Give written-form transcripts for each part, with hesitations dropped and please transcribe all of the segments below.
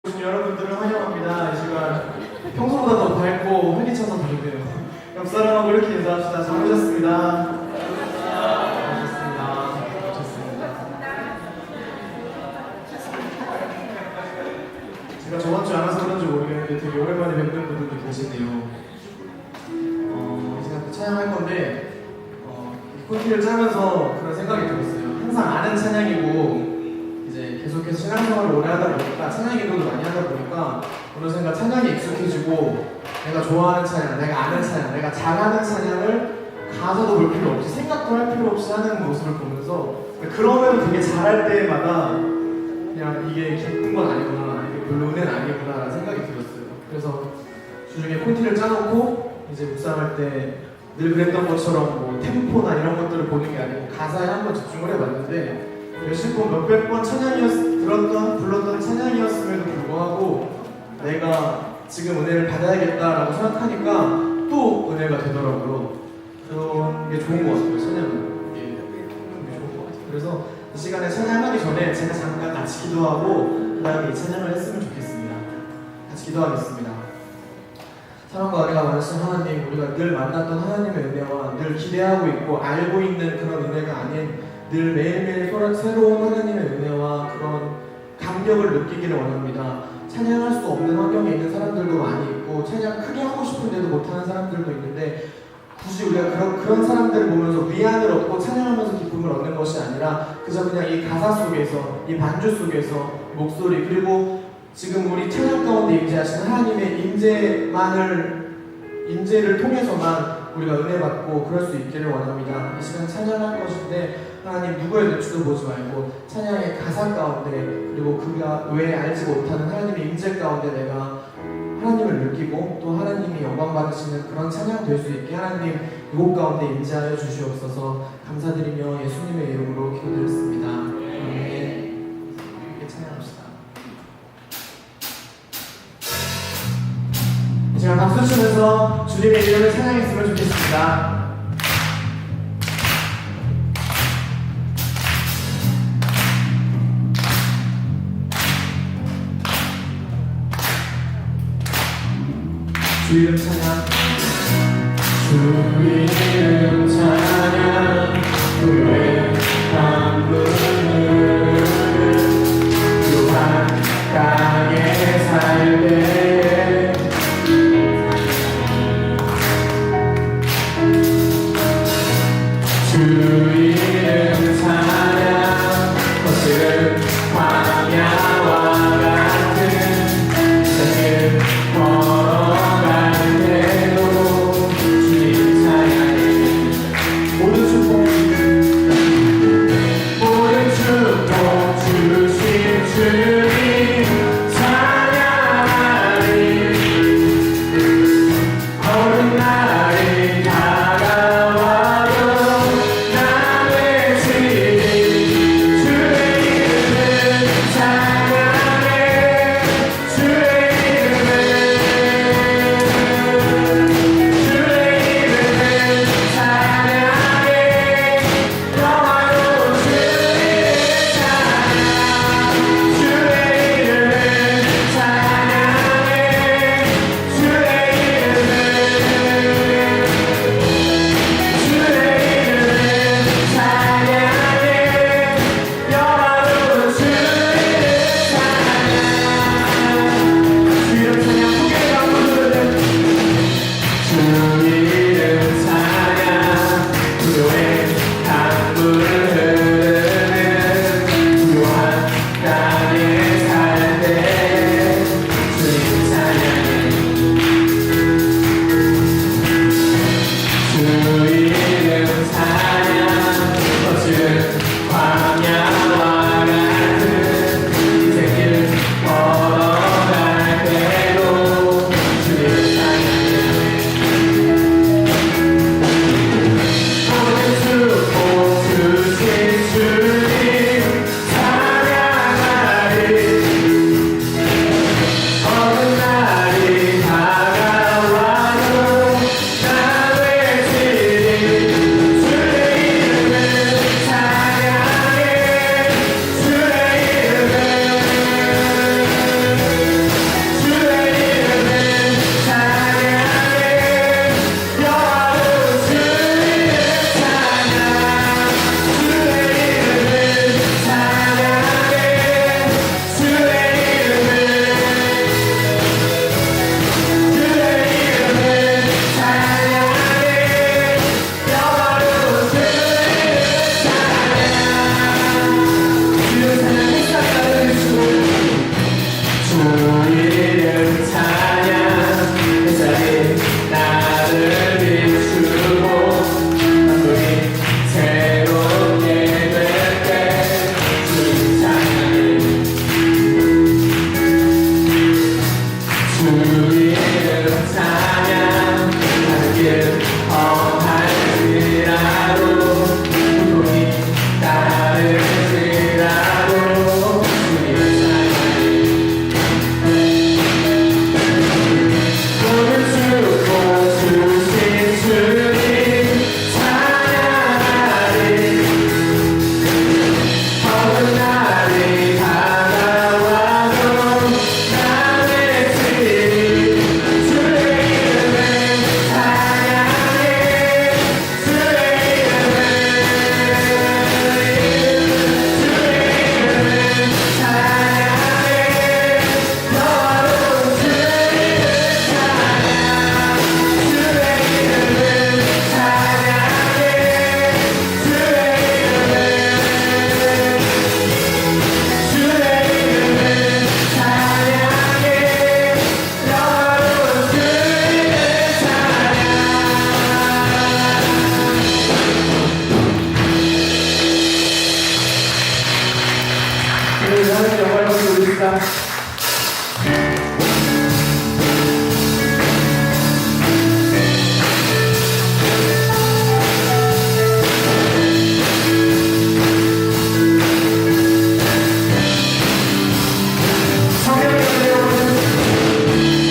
여러분들을 환영합니다. 이 시간 평소보다 더 밝고 활기차서 더 좋네요. 옆 사람하고 이렇게 인사합시다. 잘 오셨습니다. 오셨습니다. 제가 저번 주에 안 와서 그런지 모르겠는데 되게 오랜만에 뵙는 분들도 계시네요. 이 시간 또 찬양할 건데 콘티를 짜면서 그런 생각이 들었어요. 항상 아는 찬양이고 이제 계속해서 신앙생활을 오래 하다 보니까 찬양 기도를 많이 하다 보니까 어느샌가 찬양이 익숙해지고 내가 좋아하는 찬양, 내가 아는 찬양, 내가 잘하는 찬양을 가사도 볼 필요 없이 생각도 할 필요 없이 하는 모습을 보면서 그럼에도 되게 잘할 때마다 그냥 이게 기쁜 건 아니구나, 이게 별로 은혜는 아니구나 라는 생각이 들었어요. 그래서 주중에 콘티를 짜놓고 이제 묵상할 때 늘 그랬던 것처럼 뭐 템포나 이런 것들을 보는 게 아니고 가사에 한번 집중을 해봤는데 몇십 번, 몇백 번 불렀던 찬양이었음에도 불구하고 내가 지금 은혜를 받아야겠다라고 생각하니까 또 은혜가 되더라고요. 그런 게 좋은 것 같아요, 찬양은. 이게 좋은 것 같아요. 그래서 이 시간에 찬양하기 전에 제가 잠깐 같이 기도하고 그 다음에 이 찬양을 했으면 좋겠습니다. 같이 기도하겠습니다. 사랑과 은혜가 많으신 하나님, 우리가 늘 만났던 하나님의 은혜와 늘 기대하고 있고 알고 있는 그런 은혜가 아닌 늘 매일매일 새로운 하나님의 은혜와 그런 감격을 느끼기를 원합니다. 찬양할 수 없는 환경에 있는 사람들도 많이 있고 찬양 크게 하고 싶은데도 못하는 사람들도 있는데 굳이 우리가 그런 사람들을 보면서 위안을 얻고 찬양하면서 기쁨을 얻는 것이 아니라 그저 그냥 이 가사 속에서, 이 반주 속에서 목소리, 그리고 지금 우리 찬양 가운데 임재하신 하나님의 임재를 통해서만 우리가 은혜 받고 그럴 수 있기를 원합니다. 이 시간 찬양할 것인데 하나님 누구의 눈치도 보지 말고 찬양의 가사 가운데 그리고 그가 왜 알지 못하는 하나님의 임재 가운데 내가 하나님을 느끼고 또 하나님이 영광 받으시는 그런 찬양 될 수 있게 하나님 이곳 가운데 임재하여 주시옵소서. 감사드리며 예수님의 이름으로 기도드렸습니다. 아멘. 이렇게 찬양합시다. 제가 박수 치면서 주님의 이름을 찬양했으면 좋겠습니다. 주 이름 찬양, 주 이름 찬양, 그의 강물을 유한 땅에 살 때 주 이름 찬양, 거칠은 광야와 같은 세상 걸어갈 때도 주님 찬양해. 늘 하는 영화를 보고 있습니다.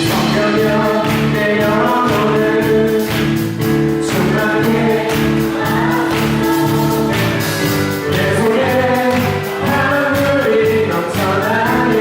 성경이여 내 영혼을 충만히 내 속에 하늘이 넘쳐나게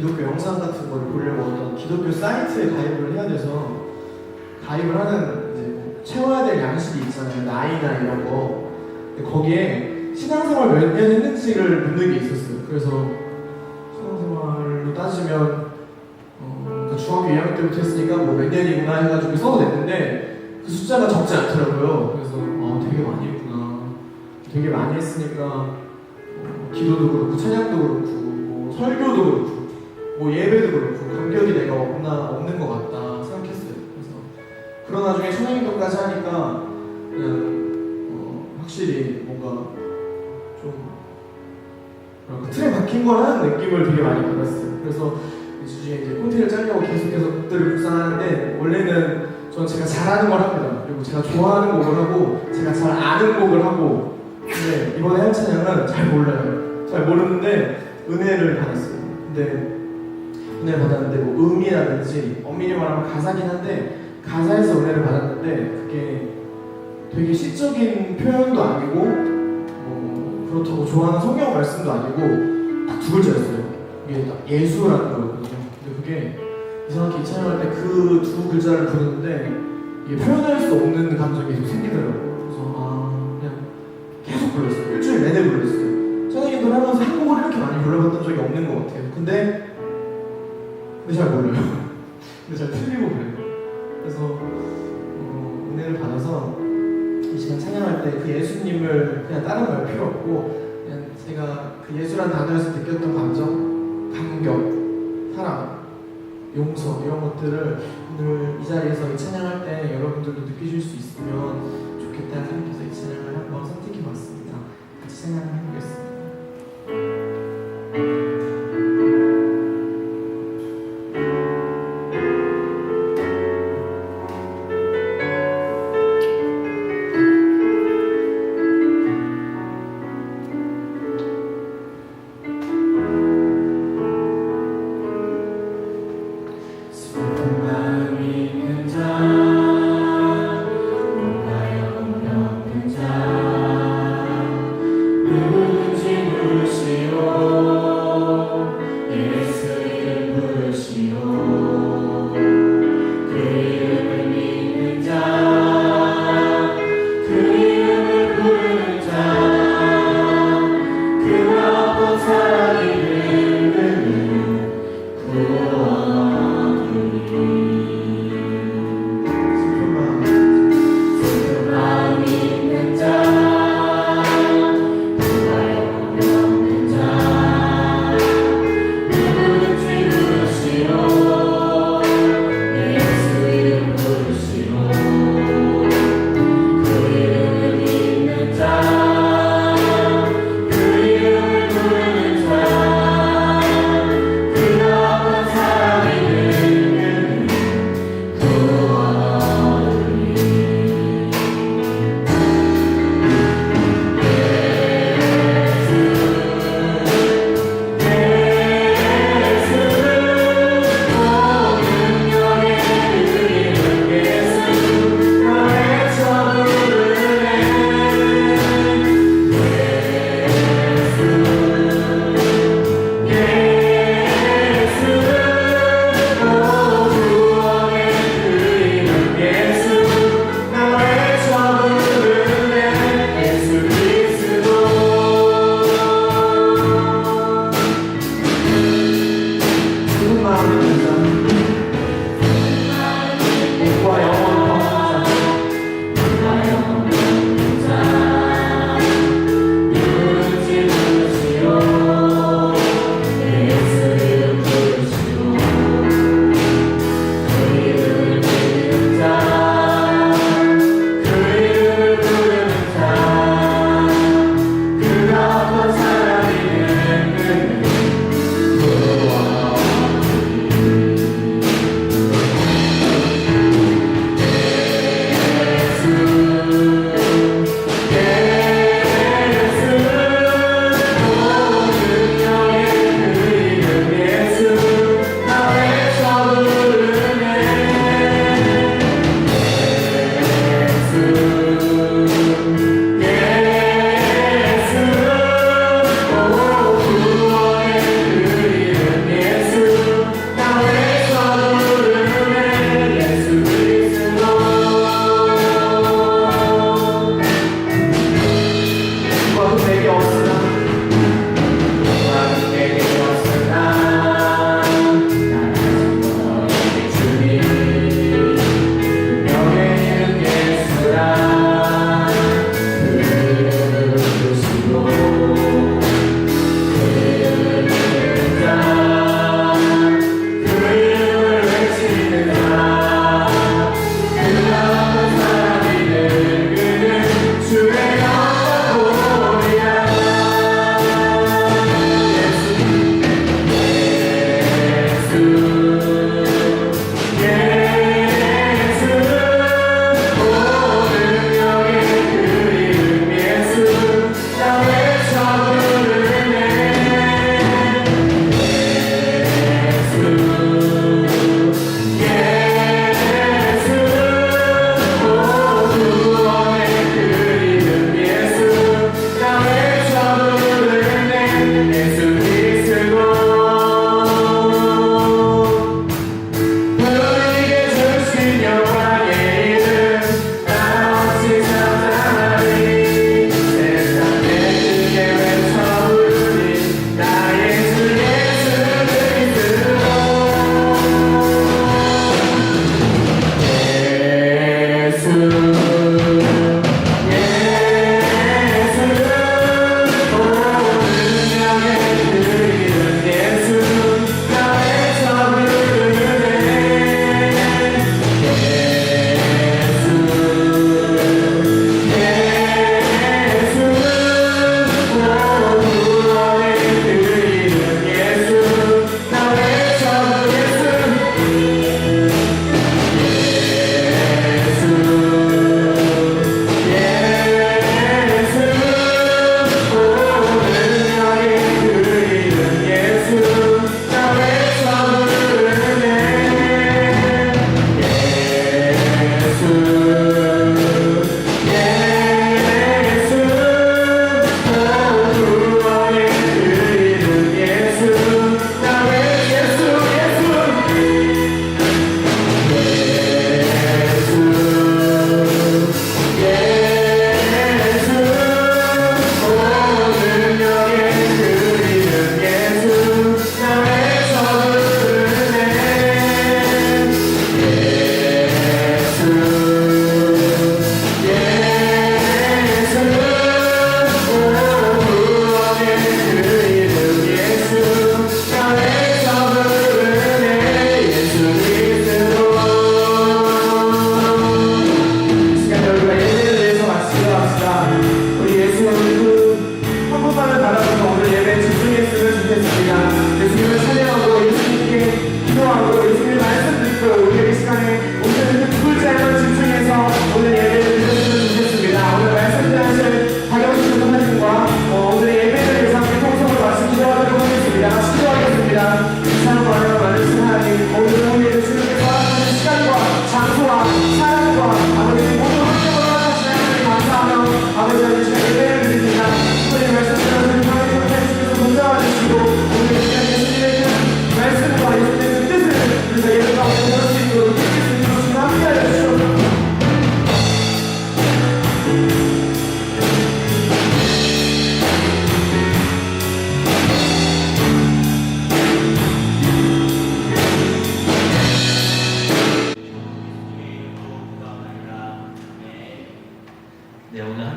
기독교 영상 같은 걸 보려고 어떤 기독교 사이트에 가입을 해야 돼서 가입을 하는 이제 뭐 채워야 될 양식이 있잖아요. 나이나 이런 거. 근데 거기에 신앙생활 몇 년 했는지를 묻는 게 있었어요. 그래서 신앙생활로 따지면 중학교 2학년 때부터 했으니까 뭐 몇 년이구나 해가지고 써냈는데 그 숫자가 적지 않더라고요. 그래서 되게 많이 했구나. 되게 많이 했으니까 기도도 그렇고 찬양도 그렇고 뭐 설교도 그렇고 뭐 예배도 그렇고 간격이 내가 없는 것 같다 생각했어요. 그래서 그런 나중에 찬양인도까지 하니까 그냥 확실히 뭔가 좀 틀에 박힌 거라는 느낌을 되게 많이 받았어요. 그래서 이 주중에 이제 콘티를 짜려고 계속해서 곡들을 묵상하는데 원래는 전 제가 잘하는 걸 합니다. 그리고 제가 좋아하는 곡을 하고 제가 잘 아는 곡을 하고 근데 이번에 할 찬양은 잘 몰라요. 잘 모르는데 은혜를 받았어요. 근데 은혜를 받았는데 뭐 음이라든지 엄밀히 말하면 가사긴 한데 가사에서 은혜를 받았는데 그게 되게 시적인 표현도 아니고 그렇다고 좋아하는 성경 말씀도 아니고 딱 두 글자였어요. 그게 딱 예수라는 거였거든요. 근데 그게 이상하게 이 찬양할 때 그 두 글자를 부르는데 이게 표현할 수 없는 감정이 계속 생기더라고요. 그래서 그냥 계속 불렀어요. 일주일 내내 불렀어요. 찬양인도를 하면서 한 곡을 이렇게 많이 불러봤던 적이 없는 것 같아요. 근데 잘 몰라요. 근데 잘 틀리고 그래요. 그래서 은혜를 받아서 이 시간 찬양할 때 그 예수님을 그냥 다른 말 필요 없고 그냥 제가 그 예수란 단어에서 느꼈던 감정, 감격, 사랑, 용서 이런 것들을 오늘 이 자리에서 이 찬양할 때 여러분들도 느끼실 수 있으면 좋겠다는 생각해서 이 찬양을 한번 선택해봤습니다. 같이 찬양을 해보겠습니다.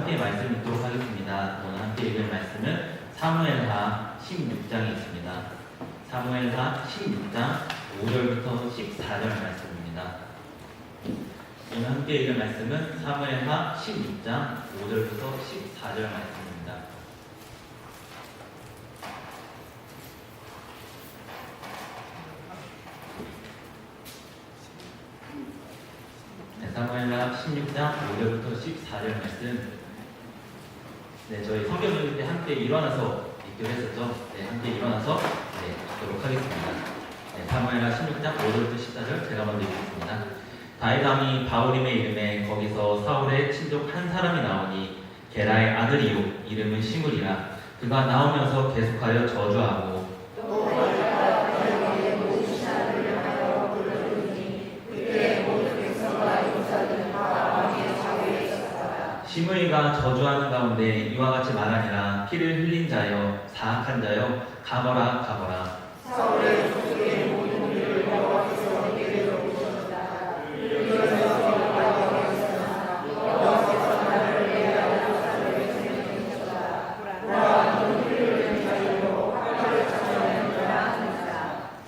함께 말씀 읽도록 하겠습니다. 오늘 함께 읽을 말씀은 사무엘하 16장에 있습니다. 사무엘하 16장 5절부터 14절 말씀입니다. 오늘 함께 읽을 말씀은 사무엘하 16장 5절부터 14절 말씀입니다. 사무엘하 16장 5절부터 14절 말씀. 저희 성경 읽을 때 함께 일어나서 읽기로 했었죠. 함께 일어나서 읽도록 하겠습니다. 사무엘하 16장 5절부터 14절 제가 먼저 읽겠습니다. 다윗 왕이 바울임의 이름에 거기서 사울의 친족 한 사람이 나오니 게라의 아들이요 이름은 시므리라. 그가 나오면서 계속하여 저주하고 시므리가 저주하는 가운데 이와 같이 말하니라. 피를 흘린 자여 사악한 자여 가거라 가거라. 사울의 족속의 모든 일을 여호와께서 내게로 오셨다. 여호와께서 나를 위하여 사울의 생명을 주셨다. 보라 너는 피를 흘린 자여 화를 찾아내는 자라.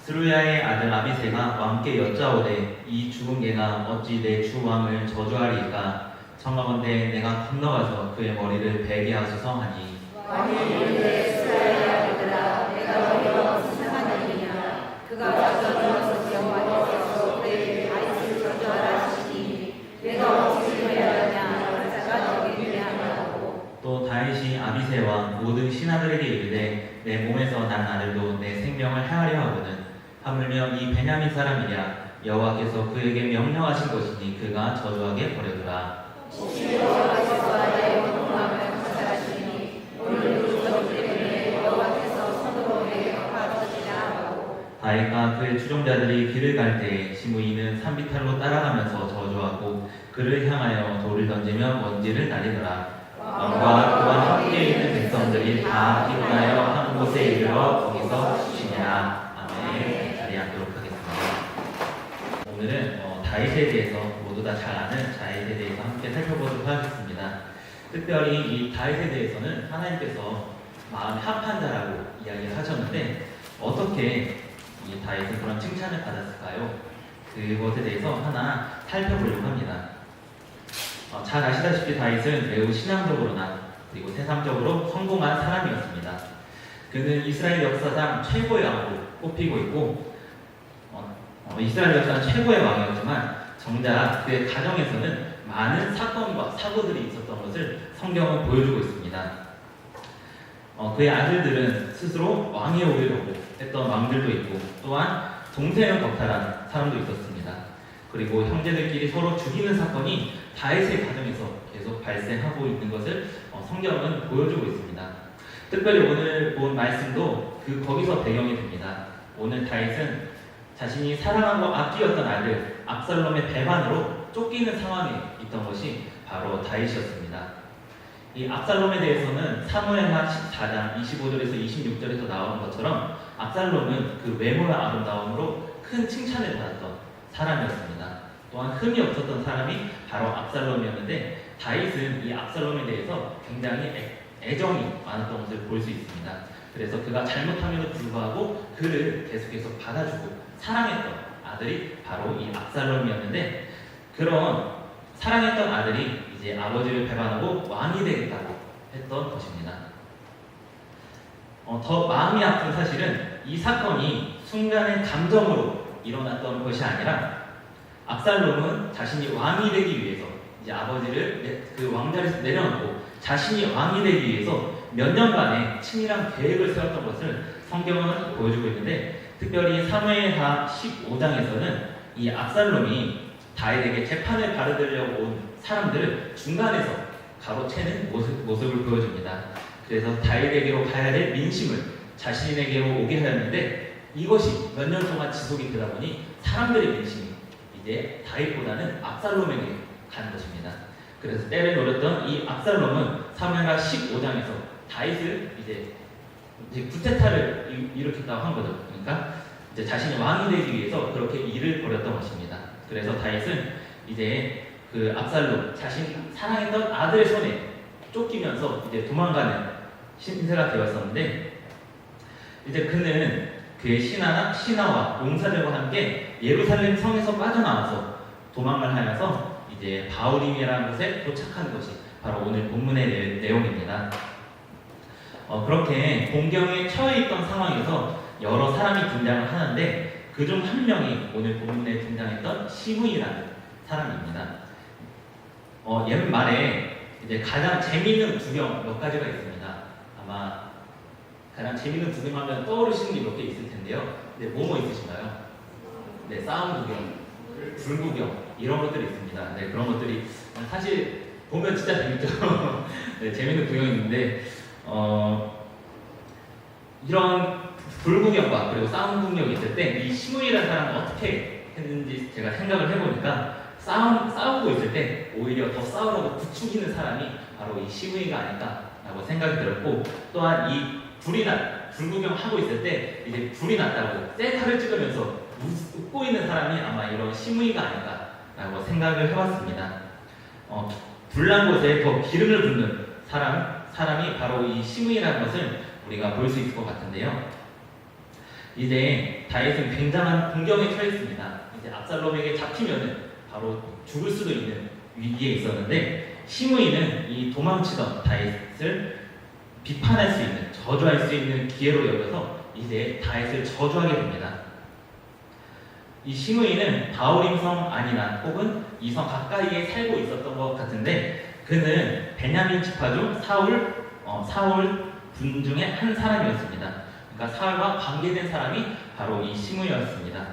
스루야의 아들 아비새가 왕께 여짜오되 이 죽은 개가 어찌 내 주 왕을 저주하리이까. 청하건대 내가 건너가서 그의 머리를 베게 하소서 하니 왕이 이르되 스라엘의 아들들아 내가 너희와 무슨 상관이냐. 그가 저주하소서 여호와께서 그에게 다윗을 저주하라 하시니 내가 어찌 해야 하냐. 자가 너희에게 하라고. 또 다윗이 아비새와 모든 신하들에게 이르되 내 몸에서 난 아들도 내 생명을 해하려 하거든. 하물며 이 베냐민 사람이랴 여호와께서 그에게 명령하신 것이니 그가 저주하게 버려두라. 여호와께서 내 원망을 감찰하시니 오늘 그 저주 때문에 여호와께서 손으로 내게 갚아주시라 하고. 다윗과 그의 추종자들이 길을 갈 때에 시므이는 산비탈로 따라가면서 저주하고 그를 향하여 돌을 던지며 먼지를 날리더라. 왕과 그와 함께 있는 백성들이 다 피곤하여 한 곳에 이르러 거기서 쉬니라. 아멘. 자리에 앉도록 하겠습니다. 오늘은 다윗에 대해서 모두 다 잘 아는 다윗에 대해서 함께 살펴보도록 하겠습니다. 특별히 이 다윗에 대해서는 하나님께서 마음에 합한 자라고 이야기를 하셨는데 어떻게 이 다윗은 그런 칭찬을 받았을까요? 그것에 대해서 하나 살펴보려고 합니다. 잘 아시다시피 다윗은 매우 신앙적으로나 그리고 세상적으로 성공한 사람이었습니다. 그는 이스라엘 역사상 최고의 왕으로 꼽히고 있고 이스라엘 역사상 최고의 왕이었지만 정작 그의 가정에서는 많은 사건과 사고들이 있었던 것을 성경은 보여주고 있습니다. 그의 아들들은 스스로 왕위에 오르려고 했던 왕들도 있고 또한 동생을 겁탈한 사람도 있었습니다. 그리고 형제들끼리 서로 죽이는 사건이 다윗의 가정에서 계속 발생하고 있는 것을 성경은 보여주고 있습니다. 특별히 오늘 본 말씀도 거기서 배경이 됩니다. 오늘 다윗은 자신이 사랑하고 아끼었던 아들 압살롬의 배반으로 쫓기는 상황에 있던 것이 바로 다윗이었습니다. 이 압살롬에 대해서는 사무엘하 14장 25절에서 26절에서 나오는 것처럼 압살롬은 그 외모와 아름다움으로 큰 칭찬을 받았던 사람이었습니다. 또한 흠이 없었던 사람이 바로 압살롬이었는데 다윗은 이 압살롬에 대해서 굉장히 애정이 많았던 것을 볼 수 있습니다. 그래서 그가 잘못함에도 불구하고 그를 계속해서 받아주고 사랑했던 아들이 바로 이 압살롬이었는데 그런 사랑했던 아들이 이제 아버지를 배반하고 왕이 되겠다고 했던 것입니다. 더 마음이 아픈 사실은 이 사건이 순간의 감정으로 일어났던 것이 아니라 압살롬은 자신이 왕이 되기 위해서 이제 아버지를 그 왕자리에서 내려놓고 자신이 왕이 되기 위해서 몇 년간의 치밀한 계획을 세웠던 것을 성경은 보여주고 있는데 특별히 사무엘하 15장에서는 이 압살롬이 다윗에게 재판을 받으려고 온 사람들을 중간에서 가로채는 모습을 보여줍니다. 그래서 다윗에게로 가야 될 민심을 자신에게로 오게 하였는데 이것이 몇 년 동안 지속이 되다 보니 사람들의 민심이 이제 다윗보다는 압살롬에게 간 것입니다. 그래서 때를 노렸던 이 압살롬은 사무엘하 15장에서 다윗을 이제 쿠데타를 일으켰다고 한 거죠. 그러니까 이제 자신이 왕이 되기 위해서 그렇게 일을 벌였던 것입니다. 그래서 다윗은 이제 그 압살롬 자신 사랑했던 아들의 손에 쫓기면서 이제 도망가는 신세가 되었었는데, 이제 그는 그의 신하와 용사들과 함께 예루살렘 성에서 빠져나와서 도망을 하여서 이제 바울임이라는 곳에 도착하는 것이 바로 오늘 본문의 내용입니다. 그렇게 공경에 처해 있던 상황에서 여러 사람이 등장을 하는데, 그중 한 명이 오늘 본문에 등장했던 시므이라는 사람입니다. 옛말에 이제 가장 재미있는 구경 몇 가지가 있습니다. 아마 가장 재미있는 구경하면 떠오르시는 게 몇 개 있을 텐데요. 네, 뭐뭐 있으신가요? 네, 싸움 구경, 불 구경 이런 것들이 있습니다. 네, 그런 것들이 사실 보면 진짜 재밌죠. 네, 재미있는 구경인데 이런 불 구경과 그리고 싸움 구경이 있을 때 이 시므이라는 사람은 어떻게 했는지 제가 생각을 해보니까 싸우고 있을 때 오히려 더 싸우려고 부추기는 사람이 바로 이 시므이가 아닐까라고 생각이 들었고, 또한 이 불 구경하고 있을 때 이제 불이 났다고 셀카를 찍으면서 웃고 있는 사람이 아마 이런 시므이가 아닐까라고 생각을 해봤습니다. 불난 곳에 더 기름을 붓는 사람이 바로 이 시므이라는 것을 우리가 볼 수 있을 것 같은데요. 이제 다윗은 굉장한 공경에 처했습니다. 이제 압살롬에게 잡히면은 바로 죽을 수도 있는 위기에 있었는데, 시므이는 이 도망치던 다윗을 비판할 수 있는, 저주할 수 있는 기회로 여겨서 이제 다윗을 저주하게 됩니다. 이 시므이는 바울임성 아니나 혹은 이 성 가까이에 살고 있었던 것 같은데, 그는 베냐민 지파 중 사울 분 중에 한 사람이었습니다. 그러니까 사울과 관계된 사람이 바로 이 시므이였습니다.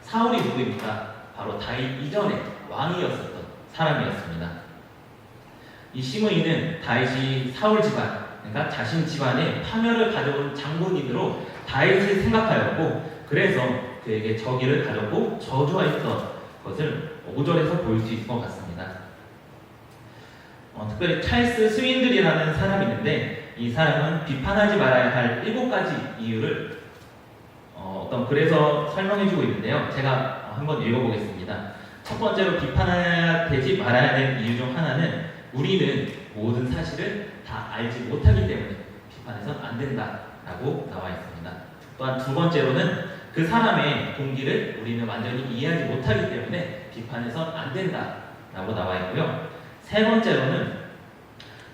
사울이 누구입니까? 바로 다윗 이전에 왕이었었던 사람이었습니다. 이 시므이는 다윗이 사울 집안, 그러니까 자신 집안에 파멸을 가져온 장본인으로 다윗을 생각하였고, 그래서 그에게 저기를 가졌고 저주하였던 것을 5절에서 볼 수 있을 것 같습니다. 특별히 찰스 스윈들이라는 사람이 있는데, 이 사람은 비판하지 말아야 할 7가지 이유를 어떤 글에서 설명해주고 있는데요. 제가 한번 읽어보겠습니다. 첫 번째로 비판해야 되지 말아야 될 이유 중 하나는 우리는 모든 사실을 다 알지 못하기 때문에 비판해서는 안 된다라고 나와 있습니다. 또한 두 번째로는 그 사람의 동기를 우리는 완전히 이해하지 못하기 때문에 비판해서는 안 된다라고 나와 있고요. 세 번째로는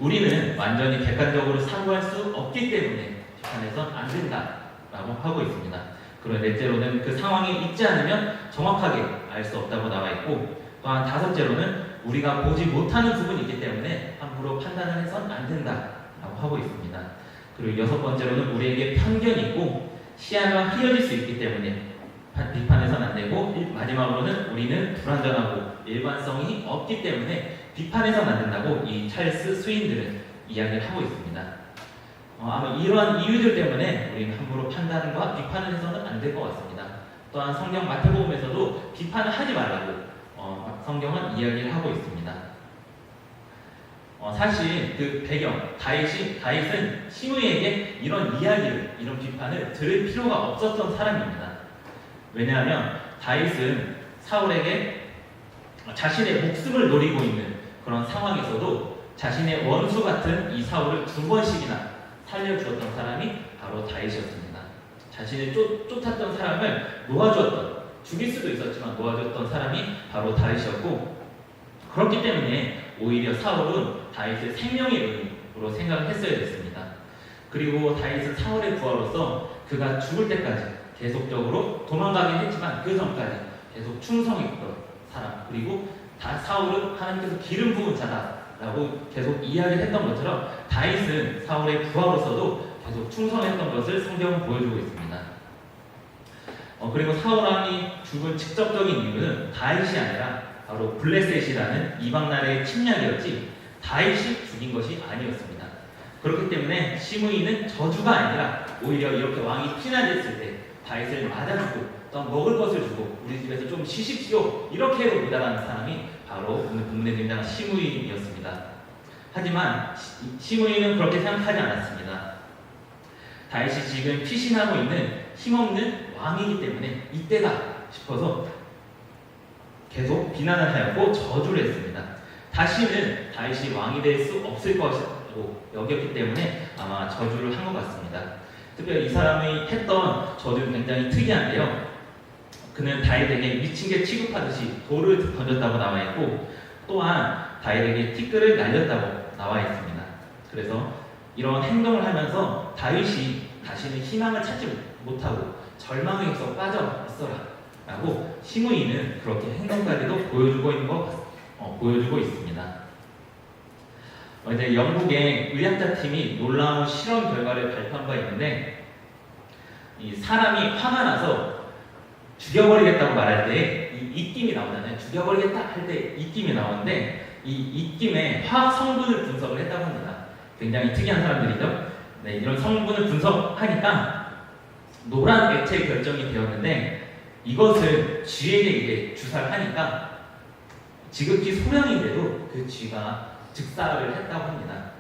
우리는 완전히 객관적으로 사고할 수 없기 때문에 비판해서는 안 된다라고 하고 있습니다. 그리고 넷째로는 그 상황에 있지 않으면 정확하게 알 수 없다고 나와 있고, 또한 다섯째로는 우리가 보지 못하는 부분이 있기 때문에 함부로 판단을 해서는 안 된다라고 하고 있습니다. 그리고 여섯 번째로는 우리에게 편견이 있고 시야가 흐려질 수 있기 때문에 비판해서는 안 되고, 마지막으로는 우리는 불완전하고 일관성이 없기 때문에 비판해서는 안 된다고 이 찰스 스윈들은 이야기를 하고 있습니다. 아마 이러한 이유들 때문에 우리는 함부로 판단과 비판을 해서는 안 될 것 같습니다. 또한 성경 마태복음에서도 비판을 하지 말라고 성경은 이야기를 하고 있습니다. 사실 그 배경, 다윗은 시므이에게 이런 이야기를, 이런 비판을 들을 필요가 없었던 사람입니다. 왜냐하면 다윗은 사울에게 자신의 목숨을 노리고 있는 그런 상황에서도 자신의 원수 같은 이 사울을 2번씩이나 살려주었던 사람이 바로 다윗이었습니다. 자신을 쫓았던 사람을 놓아주었던, 죽일 수도 있었지만 놓아줬던 사람이 바로 다윗이었고, 그렇기 때문에 오히려 사울은 다윗의 생명의 의미로 생각을 했어야 됐습니다. 그리고 다윗은 사울의 부하로서 그가 죽을 때까지 계속적으로 도망가긴 했지만 그 전까지 계속 충성했던 사람, 그리고 사울은 하나님께서 기름 부은 자다라고 계속 이야기를 했던 것처럼 다윗은 사울의 부하로서도 계속 충성했던 것을 성경은 보여주고 있습니다. 그리고 사울 왕이 죽은 직접적인 이유는 다윗이 아니라 바로 블레셋이라는 이방 나라의 침략이었지 다윗이 죽인 것이 아니었습니다. 그렇기 때문에 시므이는 저주가 아니라 오히려 이렇게 왕이 피난했을 때 다윗을 맞아주고 또 먹을 것을 주고 우리 집에서 좀 쉬십시오 이렇게 해도 모자란 사람이 바로 오늘 본문에 등장한 시므이였습니다. 하지만 시므이는 그렇게 생각하지 않았습니다. 다윗이 지금 피신하고 있는 힘없는 왕이기 때문에 이때다 싶어서 계속 비난을 하였고 저주를 했습니다. 다시는 다윗이 왕이 될 수 없을 여겼기 때문에 아마 저주를 한 것 같습니다. 특별히 이 사람이 했던 저주는 굉장히 특이한데요. 그는 다윗에게 미친 개 취급하듯이 돌을 던졌다고 나와 있고, 또한 다윗에게 티끌을 날렸다고 나와 있습니다. 그래서 이런 행동을 하면서 다윗이 다시는 희망을 찾지 못하고 절망에서 빠져 있어라 라고 시므이는 그렇게 행동까지도 보여주고 있습니다. 이제 영국의 의학자 팀이 놀라운 실험 결과를 발표한 바 있는데, 이 사람이 화가 나서 죽여버리겠다고 말할 때 이 입김이 나오잖아요. 죽여버리겠다 할 때 입김이 나오는데, 이 입김의 화학 성분을 분석을 했다고 합니다. 굉장히 특이한 사람들이죠. 네, 이런 성분을 분석하니까 노란 액체 결정이 되었는데, 이것을 쥐에게 이제 주사를 하니까 지극히 소량인데도 그 쥐가 즉사를 했다고 합니다.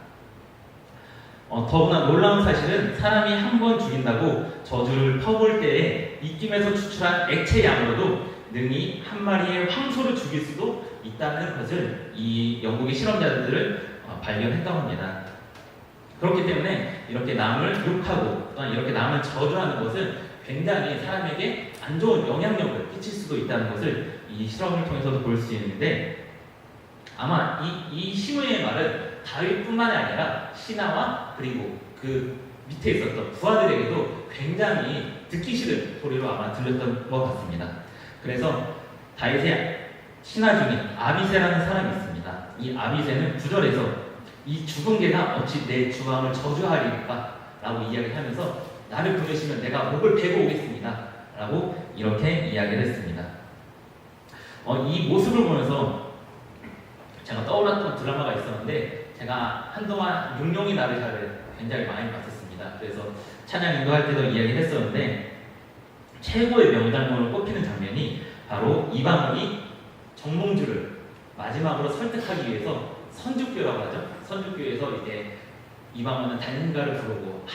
더구나 놀라운 사실은 사람이 한 번 죽인다고 저주를 퍼볼 때에 입김에서 추출한 액체 양으로도 능히 한 마리의 황소를 죽일 수도 있다는 것을 이 영국의 실험자들을 발견했다고 합니다. 그렇기 때문에 이렇게 남을 욕하고 또한 이렇게 남을 저주하는 것은 굉장히 사람에게 안 좋은 영향력을 끼칠 수도 있다는 것을 이 실험을 통해서도 볼 수 있는데, 아마 이 시므이의 말은 다윗뿐만이 아니라 신하와 그리고 그 밑에 있었던 부하들에게도 굉장히 듣기 싫은 소리로 아마 들렸던 것 같습니다. 그래서 다윗의 신하 중에 아비새라는 사람이 있습니다. 이 아비새는 9절에서 이 죽은 개가 어찌 내 주왕을 저주하리까 라고 이야기하면서 나를 부르시면 내가 목을 베고 오겠습니다 라고 이렇게 이야기를 했습니다. 이 모습을 보면서 제가 떠올랐던 드라마가 있었는데, 제가 한동안 용룡이 나르샤를 굉장히 많이 봤었습니다. 그래서 찬양 인도할 때도 이야기를 했었는데, 최고의 명장면으로 꼽히는 장면이 바로 이방원이 정몽주를 마지막으로 설득하기 위해서 선주교라고 하죠. 선주교에서 이제 이방원은 단신가를 부르고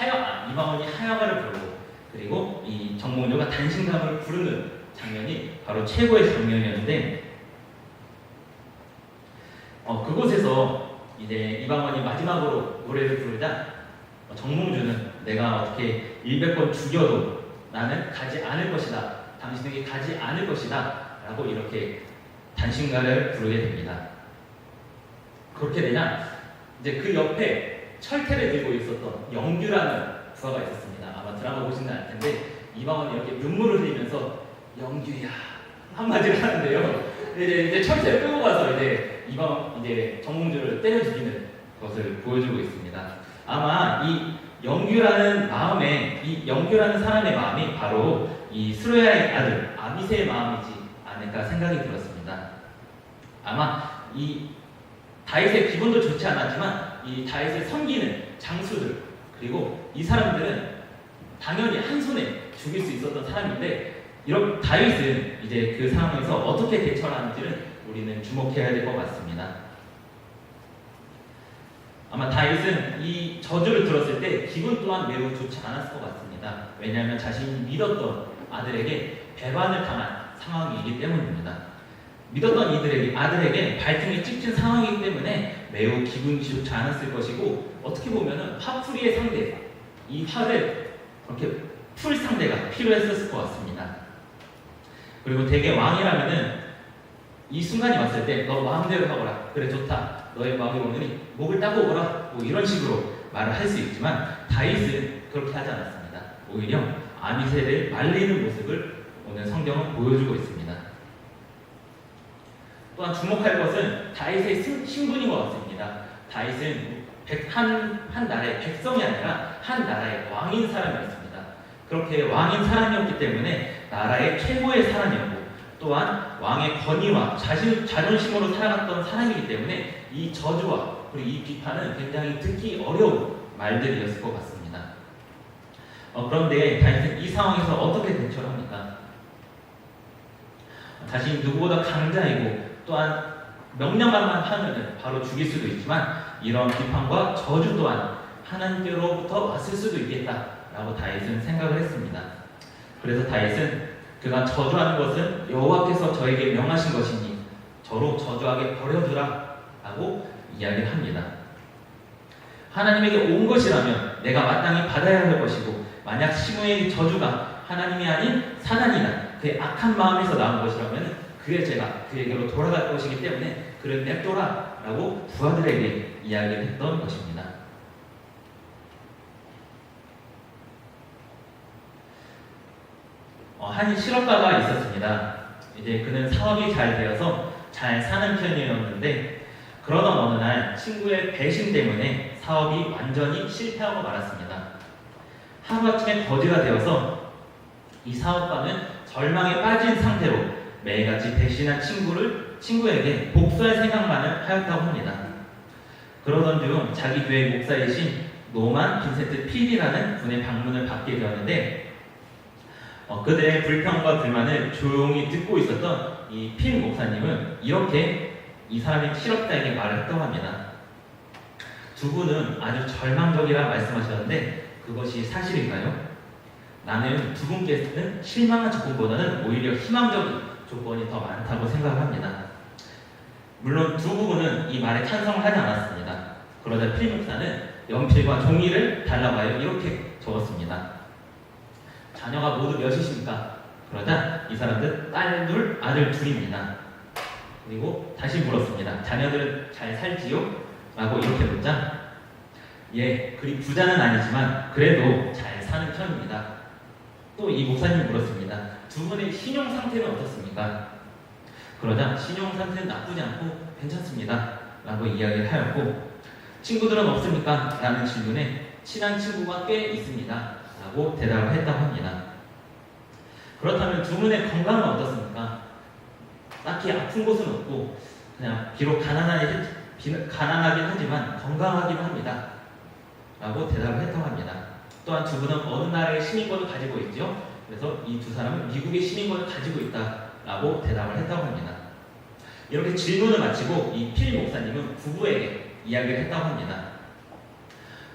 이방원이 하여가를 부르고, 그리고 이 정몽주가 단신가를 부르는 장면이 바로 최고의 장면이었는데, 그곳에서 이제 이방원이 마지막으로 노래를 부르자 정몽주는 내가 어떻게 100번 죽여도 나는 가지 않을 것이다, 당신에게 가지 않을 것이다 라고 이렇게 단신가를 부르게 됩니다. 그렇게 되냐, 이제 그 옆에 철퇴를 들고 있었던 영규라는 부하가 있었습니다. 아마 드라마 보시는 알 텐데, 이방원이 이렇게 눈물을 흘리면서 영규야 한마디를 하는데요. 이제 철퇴를 끌고 가서 이제 정몽주를 때려 죽이는 것을 보여주고 있습니다. 아마 이 영규라는 사람의 마음이 바로 이 스루야의 아들 아비새의 마음이지 않을까 생각이 들었습니다. 아마 이 다윗의 기분도 좋지 않았지만 이 다윗을 섬기는 장수들, 그리고 이 사람들은 당연히 한 손에 죽일 수 있었던 사람인데, 이런 다윗은 이제 그 상황에서 어떻게 대처를 하는지를 우리는 주목해야 될 것 같습니다. 아마 다윗은 이 저주를 들었을 때 기분 또한 매우 좋지 않았을 것 같습니다. 왜냐하면 자신이 믿었던 아들에게 배반을 당한 상황이기 때문입니다. 믿었던 아들에게 발등에 찍힌 상황이기 때문에 매우 기분이 좋지 않았을 것이고, 어떻게 보면 화풀이의 상대, 이 화를 그렇게 풀 상대가 필요했었을 것 같습니다. 그리고 대개 왕이라면은 이 순간이 왔을 때 너 마음대로 하거라, 그래 좋다, 너의 마음이 오느니 목을 따고 오거라, 뭐 이런 식으로 말을 할 수 있지만 다윗은 그렇게 하지 않았습니다. 오히려 아비새를 말리는 모습을 오늘 성경은 보여주고 있습니다. 또한 주목할 것은 다윗의 신분인 것 같습니다. 다윗은 한 나라의 백성이 아니라 한 나라의 왕인 사람이었습니다. 그렇게 왕인 사람이었기 때문에 나라의 최고의 사람이었고, 또한 왕의 권위와 자존심으로 살아갔던 사람이기 때문에 이 저주와 그리고 이 비판은 굉장히 듣기 어려운 말들이었을 것 같습니다. 그런데 다윗은 이 상황에서 어떻게 대처를 합니까? 자신이 누구보다 강자이고 또한 명령만 하면 바로 죽일 수도 있지만, 이런 비판과 저주 또한 하나님께로부터 왔을 수도 있겠다라고 다윗은 생각을 했습니다. 그래서 다윗은 그가 저주하는 것은 여호와께서 저에게 명하신 것이니 저로 저주하게 버려두라 라고 이야기를 합니다. 하나님에게 온 것이라면 내가 마땅히 받아야 할 것이고, 만약 시므의 저주가 하나님이 아닌 사단이나 그의 악한 마음에서 나온 것이라면 그의 죄가 그에게로 돌아갈 것이기 때문에 그를 냅둬라 라고 부하들에게 이야기를 했던 것입니다. 한 실업가가 있었습니다. 이제 그는 사업이 잘 되어서 잘 사는 편이었는데, 그러던 어느 날 친구의 배신 때문에 사업이 완전히 실패하고 말았습니다. 하루아침에 거지가 되어서 이 사업가는 절망에 빠진 상태로 매일같이 배신한 친구에게 복수할 생각만을 하였다고 합니다. 그러던 중 자기 교회 목사이신 노만 빈센트 필이라는 분의 방문을 받게 되었는데, 그들의 불평과 불만을 조용히 듣고 있었던 이 필 목사님은 이렇게 이 사람의 실업자에게 말을 했다고 합니다. 두 분은 아주 절망적이라 말씀하셨는데 그것이 사실인가요? 나는 두 분께서는 실망한 조건보다는 오히려 희망적인 조건이 더 많다고 생각합니다. 물론 두 부부는 이 말에 찬성을 하지 않았습니다. 그러자 필 목사는 연필과 종이를 달라고 하여 이렇게 적었습니다. 자녀가 모두 몇이십니까? 그러자 이 사람들 딸 둘, 아들 둘입니다. 그리고 다시 물었습니다. 자녀들은 잘 살지요? 라고 이렇게 묻자, 예, 그리 부자는 아니지만 그래도 잘 사는 편입니다. 또 이 목사님이 물었습니다. 두 분의 신용 상태는 어떻습니까? 그러자 신용 상태는 나쁘지 않고 괜찮습니다 라고 이야기를 하였고, 친구들은 없습니까? 라는 질문에 친한 친구가 꽤 있습니다 라고 대답을 했다고 합니다. 그렇다면 두 분의 건강은 어떻습니까? 딱히 아픈 곳은 없고 그냥 비록 가난하긴 하지만 건강하긴 합니다 라고 대답을 했다고 합니다. 또한 두 분은 어느 나라의 시민권을 가지고 있죠. 그래서 이 두 사람은 미국의 시민권을 가지고 있다라고 대답을 했다고 합니다. 이렇게 질문을 마치고 이 필 목사님은 부부에게 이야기를 했다고 합니다.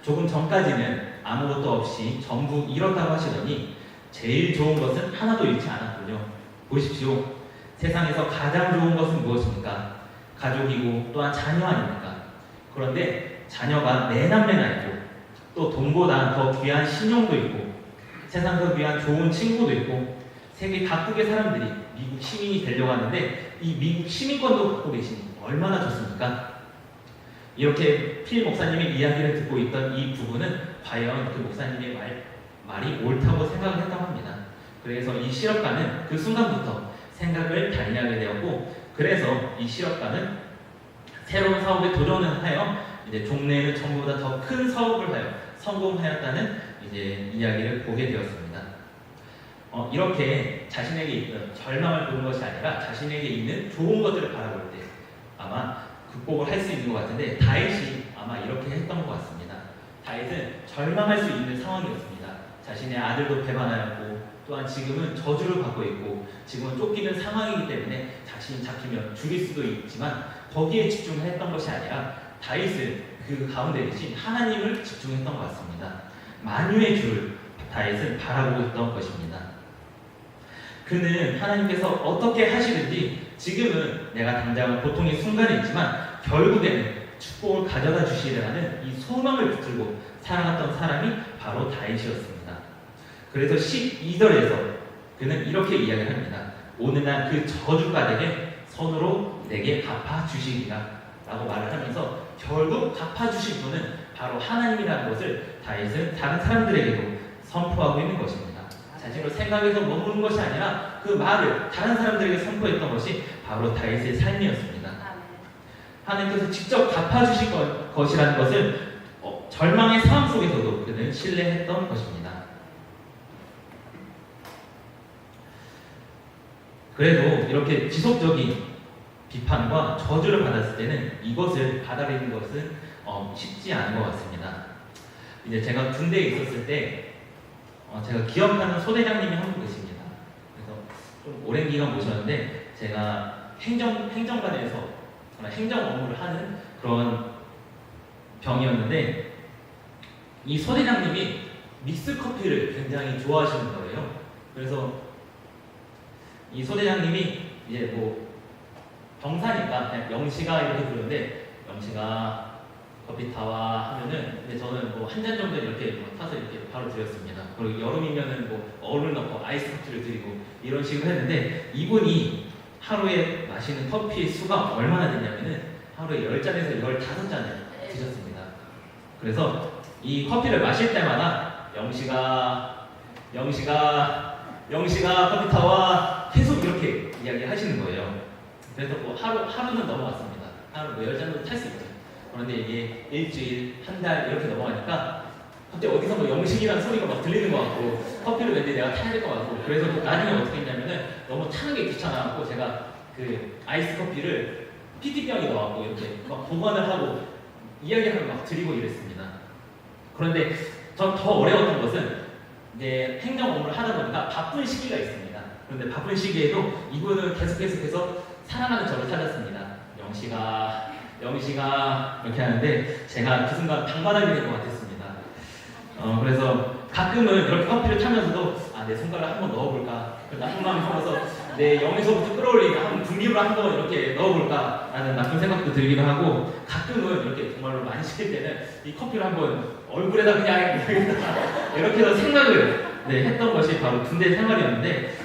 조금 전까지는 아무것도 없이 전부 잃었다고 하시더니 제일 좋은 것은 하나도 잃지 않았군요. 보십시오. 세상에서 가장 좋은 것은 무엇입니까? 가족이고 또한 자녀 아닙니까? 그런데 자녀가 내남매나 있고 또 돈보다 더 귀한 신용도 있고 세상에서 귀한 좋은 친구도 있고 세계 각국의 사람들이 미국 시민이 되려고 하는데 이 미국 시민권도 갖고 계시니 얼마나 좋습니까? 이렇게 필 목사님의 이야기를 듣고 있던 이 부부는 과연 그 목사님의 말이 옳다고 생각을 했다고 합니다. 그래서 이 실업가는 그 순간부터 생각을 달리하게 되었고, 그래서 이 실업가는 새로운 사업에 도전을 하여 이제 종래에는 전부보다 더 큰 사업을 하여 성공하였다는 이제 이야기를 보게 되었습니다. 이렇게 자신에게 있는 절망을 보는 것이 아니라 자신에게 있는 좋은 것들을 바라볼 때 아마 극복을 할 수 있는 것 같은데, 다윗이 아마 이렇게 했던 것 같습니다. 다윗은 절망할 수 있는 상황이었습니다. 자신의 아들도 배반하였고 또한 지금은 저주를 받고 있고 지금은 쫓기는 상황이기 때문에 자신이 잡히면 죽일 수도 있지만 거기에 집중을 했던 것이 아니라 다윗은 그 가운데 계신 하나님을 집중했던 것 같습니다. 만유의 주를 다윗은 바라보고 있던 것입니다. 그는 하나님께서 어떻게 하시든지 지금은 내가 당장은 고통의 순간이 있지만 결국에는 축복을 가져다 주시리라는 이 소망을 붙들고 살아갔던 사람이 바로 다윗이었습니다. 그래서 12절에서 그는 이렇게 이야기를 합니다. 오늘 날 그 저주가에게 손으로 내게 갚아주시리라 라고 말을 하면서 결국 갚아주실 분은 바로 하나님이라는 것을 다윗은 다른 사람들에게도 선포하고 있는 것입니다. 자신의 생각에서 머무는 것이 아니라 그 말을 다른 사람들에게 선포했던 것이 바로 다윗의 삶이었습니다. 하나님께서 직접 갚아주실 것이라는 것을 절망의 상황 속에서도 그는 신뢰했던 것입니다. 그래도 이렇게 지속적인 비판과 저주를 받았을 때는 이것을 받아들이는 것은 쉽지 않은 것 같습니다. 이제 제가 군대에 있었을 때 제가 기억하는 소대장님이 한 분 계십니다. 그래서 좀 오랜 기간 모셨는데 제가 행정관에서 행정 업무를 하는 그런 병이었는데 이 소대장님이 믹스 커피를 굉장히 좋아하시는 거예요. 그래서 이 소대장님이 이제 뭐 병사니까 그냥 영시가 이렇게 부르는데 영시가 커피타와 하면은 근데 저는 뭐 한 잔 정도 이렇게 뭐 타서 이렇게 바로 드렸습니다. 그리고 여름이면은 뭐 얼음 넣고 아이스 커피를 드리고 이런 식으로 했는데 이분이 하루에 마시는 커피의 수가 얼마나 됐냐면은 하루에 10잔에서 15잔을 드셨습니다. 그래서 이 커피를 마실 때마다 영시가 커피타와 계속 이렇게 이야기 하시는 거예요. 그래서 뭐 하루는 넘어갔습니다. 하루 뭐 10잔도 탈 수 있죠. 그런데 이게 일주일, 한 달 이렇게 넘어가니까 갑자기 어디서 뭐 영식이라는 소리가 막 들리는 것 같고 커피를 왠지 내가 타야 될 것 같고 그래서 나중에 어떻게 했냐면은 너무 타는 게 귀찮아갖고 제가 그 아이스 커피를 PT병에 넣어갖고 이렇게 막 보관을 하고 이야기하면 막 드리고 이랬습니다. 그런데 더 어려웠던 것은 이제 행정 업무를 하다 보니까 바쁜 시기가 있습니다. 그런데 바쁜 시기에도 이분은 계속해서 사랑하는 저를 찾았습니다. 영시가 이렇게 하는데 제가 그 순간 방관하게 된 것 같았습니다. 그래서 가끔은 이렇게 커피를 타면서도 내 손가락 한번 넣어볼까 나쁜 마음이 들어서 내 영에서부터 끌어올리는 한번 분기로 한번 이렇게 넣어볼까 라는 나쁜 생각도 들기도 하고 가끔은 이렇게 정말로 많이 시킬 때는 이 커피를 한번 얼굴에다 그냥 이렇게 해서 생각을 했던 것이 바로 군대 생활이었는데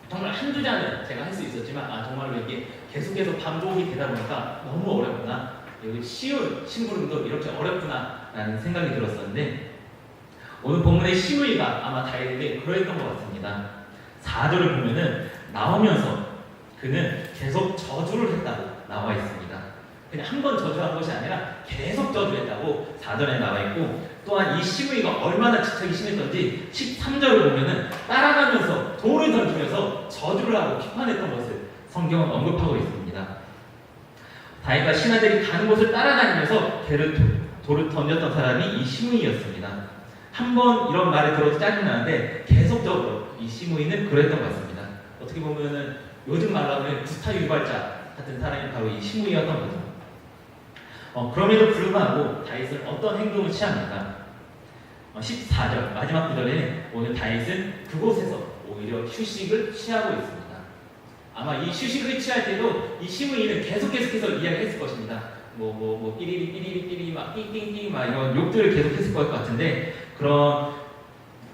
정말 한두 잔은 제가 할 수 있었지만 정말로 이게 계속해서 반복이 되다 보니까 너무 어렵구나 여기 쉬운 심부름도 이렇게 어렵구나 라는 생각이 들었었는데 오늘 본문의 시므이가 아마 다윗에게 그러했던 것 같습니다. 4절을 보면은 나오면서 그는 계속 저주를 했다고 나와 있습니다. 그냥 한 번 저주한 것이 아니라 계속 저주했다고 4절에 나와 있고 또한 이 시므이가 얼마나 지적이 심했던지 13절을 보면은 따라가면서 돌을 던지면서 저주를 하고 비판했던 것을 성경은 언급하고 있습니다. 다윗과 신하들이 가는 곳을 따라다니면서 돌을 던졌던 사람이 이 시므이였습니다. 한 번 이런 말을 들어도 짜증나는데 계속적으로 이 시므이는 그랬던 것 같습니다. 어떻게 보면은 요즘 말로 하면 구타 유발자 같은 사람이 바로 이 시므이였던 거죠. 그럼에도 불구하고 다윗은 어떤 행동을 취합니까? 14절 마지막 구절에 오늘 다윗은 그곳에서 오히려 휴식을 취하고 있습니다. 아마 이 휴식을 취할 때도 이 시므이는 계속해서 이야기했을 것입니다. 삐리리 막 띵띵띵 막 이런 욕들을 계속했을 것 같은데 그런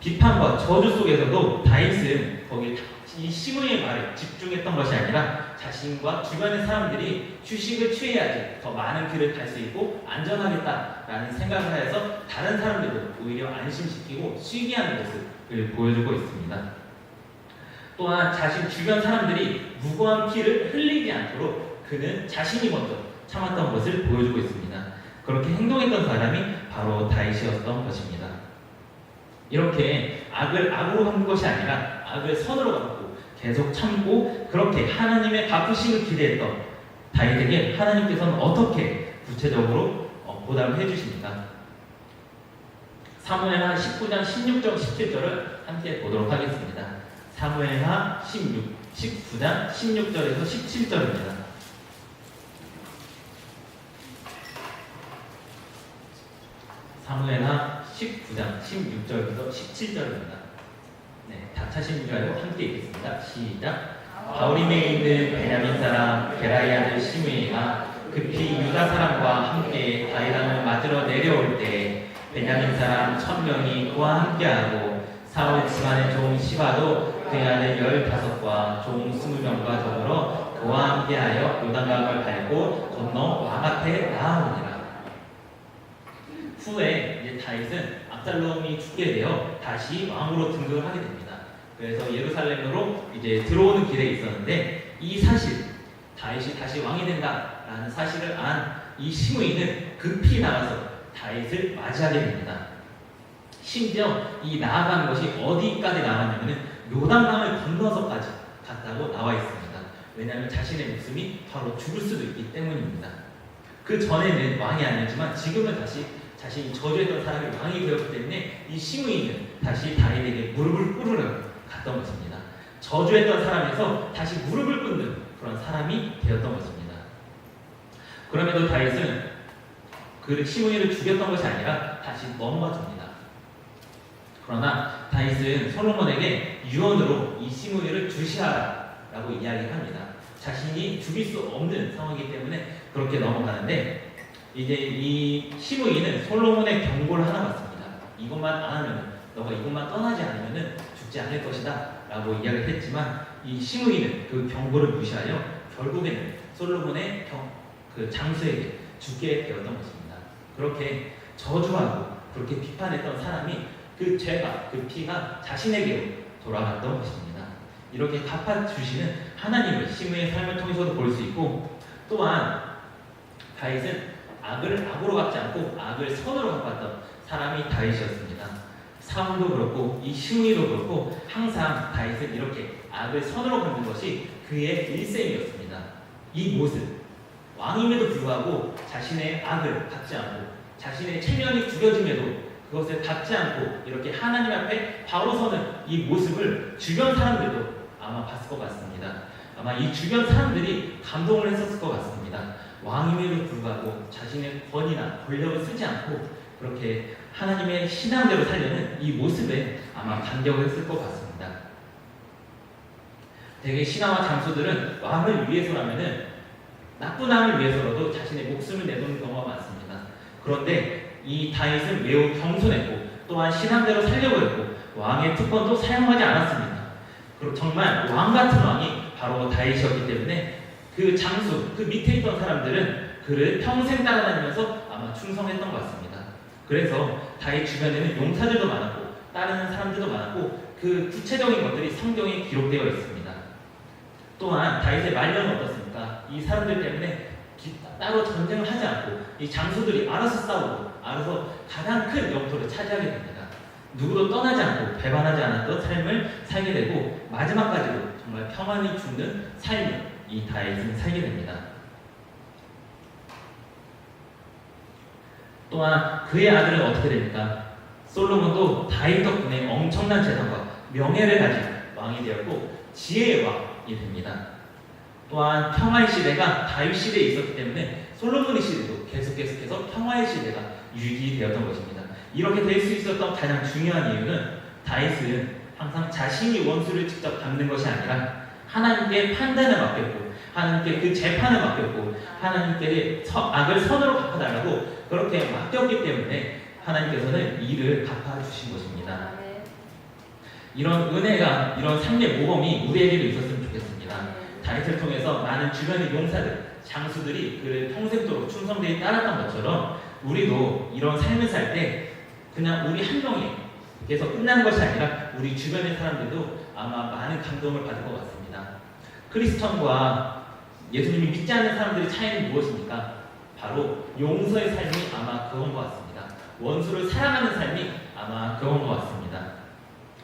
비판과 저주 속에서도 다윗은 거기 이 시므이의 말에 집중했던 것이 아니라 자신과 주변의 사람들이 휴식을 취해야지 더 많은 길을 갈 수 있고 안전하겠다라는 생각을 하여서 다른 사람들도 오히려 안심시키고 쉬게 하는 모습을 보여주고 있습니다. 또한 자신 주변 사람들이 무고한 피를 흘리지 않도록 그는 자신이 먼저 참았던 것을 보여주고 있습니다. 그렇게 행동했던 사람이 바로 다윗이었던 것입니다. 이렇게 악을 악으로 갚는 것이 아니라 악을 선으로 갚고 계속 참고 그렇게 하나님의 갚으심을 기대했던 다윗에게 하나님께서는 어떻게 구체적으로 보답을 해주십니까? 사무엘하 19장 16절 17절을 함께 보도록 하겠습니다. 사무엘하 19장 16절에서 17절입니다. 사무엘하 19장 16절부터 17절입니다. 다 차신 줄 알고 함께 읽겠습니다. 시작. 바울임에 있는 베냐민 사람 게라의 아들 시므이가 급히 유다 사람과 함께 다윗왕을 맞으러 내려올 때 베냐민 사람 1000명이 그와 함께하고 사울 집안의 종 시바도 그의 아들 15과 종 20명과 더불어 그와 함께하여 요단강을 밟고 건너 왕 앞에 나아오니라. 후에 이제 다윗은 압살롬이 죽게 되어 다시 왕으로 등극을 하게 됩니다. 그래서 예루살렘으로 이제 들어오는 길에 있었는데 이 사실 다윗이 다시 왕이 된다라는 사실을 안 이 시므이는 급히 나가서 다윗을 맞이하게 됩니다. 심지어 이 나아가는 것이 어디까지 나갔냐면은 요단강을 건너서까지 갔다고 나와 있습니다. 왜냐하면 자신의 목숨이 바로 죽을 수도 있기 때문입니다. 그 전에는 왕이 아니었지만 지금은 다시 자신이 저주했던 사람이 왕이 되었기 때문에 이 시므이는 다시 다윗에게 무릎을 꿇으러 갔던 것입니다. 저주했던 사람에서 다시 무릎을 꿇는 그런 사람이 되었던 것입니다. 그럼에도 다윗은 그 시므이를 죽였던 것이 아니라 다시 넘어가 줍니다. 그러나 다윗은 솔로몬에게 유언으로 이 시므이를 주시하라라고 이야기합니다. 자신이 죽일 수 없는 상황이기 때문에 그렇게 넘어가는데 이제 이 시므이는 솔로몬의 경고를 하나 받습니다. 이것만 안 하면, 너가 이것만 떠나지 않으면 죽지 않을 것이다 라고 이야기를 했지만, 이 시므이는 그 경고를 무시하여 결국에는 솔로몬의 그 장수에게 죽게 되었던 것입니다. 그렇게 저주하고 그렇게 비판했던 사람이 그 죄가, 그 피가 자신에게로 돌아갔던 것입니다. 이렇게 갚아주시는 하나님을 시므이의 삶을 통해서도 볼 수 있고, 또한 다윗은 악을 악으로 갚지 않고 악을 선으로 갚았던 사람이 다윗이었습니다. 사울도 그렇고 이 시므이도 그렇고 항상 다윗은 이렇게 악을 선으로 갚는 것이 그의 일생이었습니다. 이 모습, 왕임에도 불구하고 자신의 악을 갚지 않고 자신의 체면이 죽여짐에도 그것을 갚지 않고 이렇게 하나님 앞에 바로 서는 이 모습을 주변 사람들도 아마 봤을 것 같습니다. 아마 이 주변 사람들이 감동을 했었을 것 같습니다. 왕임에도 불구하고 자신의 권위나 권력을 쓰지 않고 그렇게 하나님의 신앙대로 살려는 이 모습에 아마 감격을 했을 것 같습니다. 대개 신하와 장수들은 왕을 위해서라면은 나쁜 왕을 위해서라도 자신의 목숨을 내놓는 경우가 많습니다. 그런데 이 다윗은 매우 겸손했고 또한 신앙대로 살려고 했고 왕의 특권도 사용하지 않았습니다. 그리고 정말 왕 같은 왕이 바로 다윗이었기 때문에 그 장수, 그 밑에 있던 사람들은 그를 평생 따라다니면서 아마 충성했던 것 같습니다. 그래서 다윗 주변에는 용사들도 많았고 따르는 사람들도 많았고 그 구체적인 것들이 성경에 기록되어 있습니다. 또한 다윗의 말년은 어떻습니까? 이 사람들 때문에 따로 전쟁을 하지 않고 이 장수들이 알아서 싸우고 알아서 가장 큰 영토를 차지하게 됩니다. 누구도 떠나지 않고 배반하지 않았던 삶을 살게 되고 마지막까지도 정말 평안히 죽는 삶을 이 다윗은 살게 됩니다. 또한 그의 아들은 어떻게 됩니까? 솔로몬도 다윗 덕분에 엄청난 재산과 명예를 가진 왕이 되었고 지혜의 왕이 됩니다. 또한 평화의 시대가 다윗 시대에 있었기 때문에 솔로몬의 시대도 계속해서 평화의 시대가 유지되었던 것입니다. 이렇게 될 수 있었던 가장 중요한 이유는 다윗은 항상 자신이 원수를 직접 갚는 것이 아니라 하나님께 판단을 맡겼고 하나님께 그 재판을 맡겼고 하나님께 악을 선으로 갚아달라고 그렇게 맡겼기 때문에 하나님께서는 이를 갚아주신 것입니다. 이런 은혜가, 이런 삶의 모범이 우리에게도 있었으면 좋겠습니다. 다윗을 통해서 많은 주변의 용사들, 장수들이 그를 평생도록 충성되게 따랐던 것처럼 우리도 이런 삶을 살 때 그냥 우리 한 명에게서 끝나는 것이 아니라 우리 주변의 사람들도 아마 많은 감동을 받을 것 같습니다. 크리스천과 예수님이 믿지 않는 사람들의 차이는 무엇입니까? 바로 용서의 삶이 아마 그건 것 같습니다. 원수를 사랑하는 삶이 아마 그건 것 같습니다.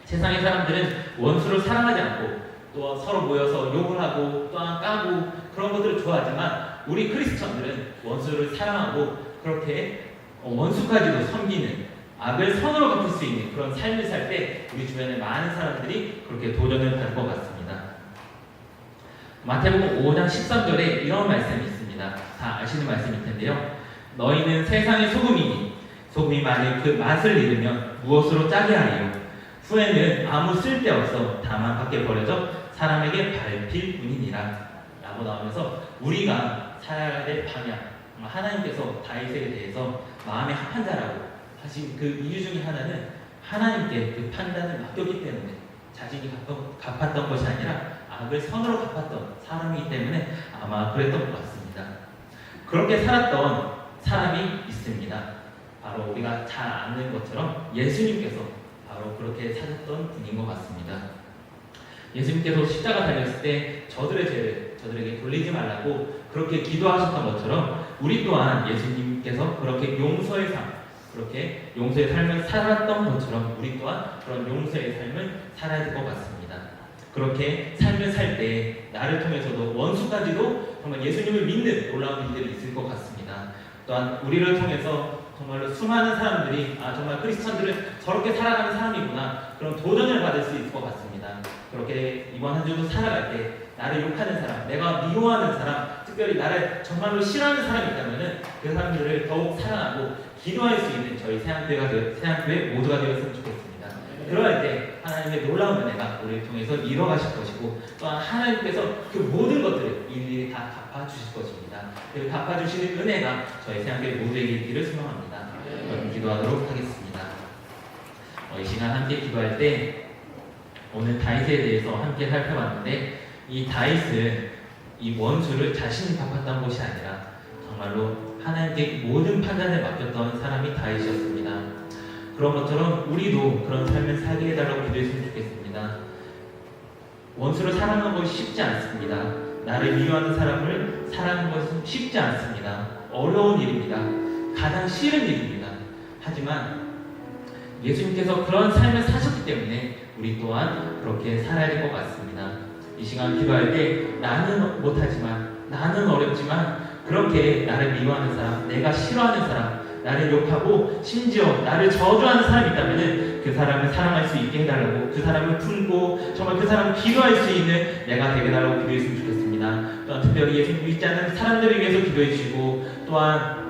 세상의 사람들은 원수를 사랑하지 않고 또 서로 모여서 욕을 하고 또한 까고 그런 것들을 좋아하지만 우리 크리스천들은 원수를 사랑하고 그렇게 원수까지도 섬기는 악을 선으로 갚을 수 있는 그런 삶을 살 때 우리 주변에 많은 사람들이 그렇게 도전을 받을 것 같습니다. 마태복음 5장 13절에 이런 말씀이 있습니다. 다 아시는 말씀일 텐데요. 너희는 세상의 소금이니 소금이 만일 그 맛을 잃으면 무엇으로 짜게 하리요? 후에는 아무 쓸데없어 다만 밖에 버려져 사람에게 밟힐 뿐이니라 라고 나오면서 우리가 살아야 될 방향, 하나님께서 다윗에 대해서 마음에 합한 자라고 하신 그 이유 중에 하나는 하나님께 그 판단을 맡겼기 때문에 자신이 갚았던 것이 아니라 악을 선으로 갚았던 사람이기 때문에 아마 그랬던 것 같습니다. 그렇게 살았던 사람이 있습니다. 바로 우리가 잘 아는 것처럼 예수님께서 바로 그렇게 사셨던 분인 것 같습니다. 예수님께서 십자가 달렸을 때 저들의 죄를 저들에게 돌리지 말라고 그렇게 기도하셨던 것처럼 우리 또한 예수님께서 그렇게 용서의 삶, 그렇게 용서의 삶을 살았던 것처럼 우리 또한 그런 용서의 삶을 살아야 될 것 같습니다. 그렇게 삶을 살 때 나를 통해서도 원수까지도 정말 예수님을 믿는 놀라운 일들이 있을 것 같습니다. 또한 우리를 통해서 정말로 수많은 사람들이 정말 크리스천들은 저렇게 살아가는 사람이구나 그런 도전을 받을 수 있을 것 같습니다. 그렇게 이번 한 주도 살아갈 때 나를 욕하는 사람, 내가 미워하는 사람, 특별히 나를 정말로 싫어하는 사람이 있다면 그 사람들을 더욱 사랑하고 기도할 수 있는 저희 세양교회 모두가 되었으면 좋겠습니다. 그럴 때 하나님의 놀라운 은혜가 우리를 통해서 이뤄가실 것이고, 또한 하나님께서 그 모든 것들을 일일이 다 갚아주실 것입니다. 그 갚아주시는 은혜가 저희 새한교회 모두에게 있기를 소망합니다. 기도하도록 하겠습니다. 이 시간 함께 기도할 때 오늘 다윗에 대해서 함께 살펴봤는데, 이 다윗은 이 원수를 자신이 갚았던 것이 아니라 정말로 하나님께 모든 판단을 맡겼던 사람이 다윗이었습니다. 그런 것처럼 우리도 그런 삶을 살게 해달라고 기도했으면 좋겠습니다. 원수를 사랑하는 것이 쉽지 않습니다. 나를 미워하는 사람을 사랑하는 것은 쉽지 않습니다. 어려운 일입니다. 가장 싫은 일입니다. 하지만 예수님께서 그런 삶을 사셨기 때문에 우리 또한 그렇게 살아야 될 것 같습니다. 이 시간 기도할 때 나는 못하지만, 나는 어렵지만 그렇게 나를 미워하는 사람, 내가 싫어하는 사람, 나를 욕하고 심지어 나를 저주하는 사람이 있다면 그 사람을 사랑할 수 있게 해달라고, 그 사람을 품고 정말 그 사람을 기도할 수 있는 내가 되게 해달라고 기도했으면 좋겠습니다. 또한 특별히 예수님 믿지 않는 사람들을 위해서 기도해 주시고, 또한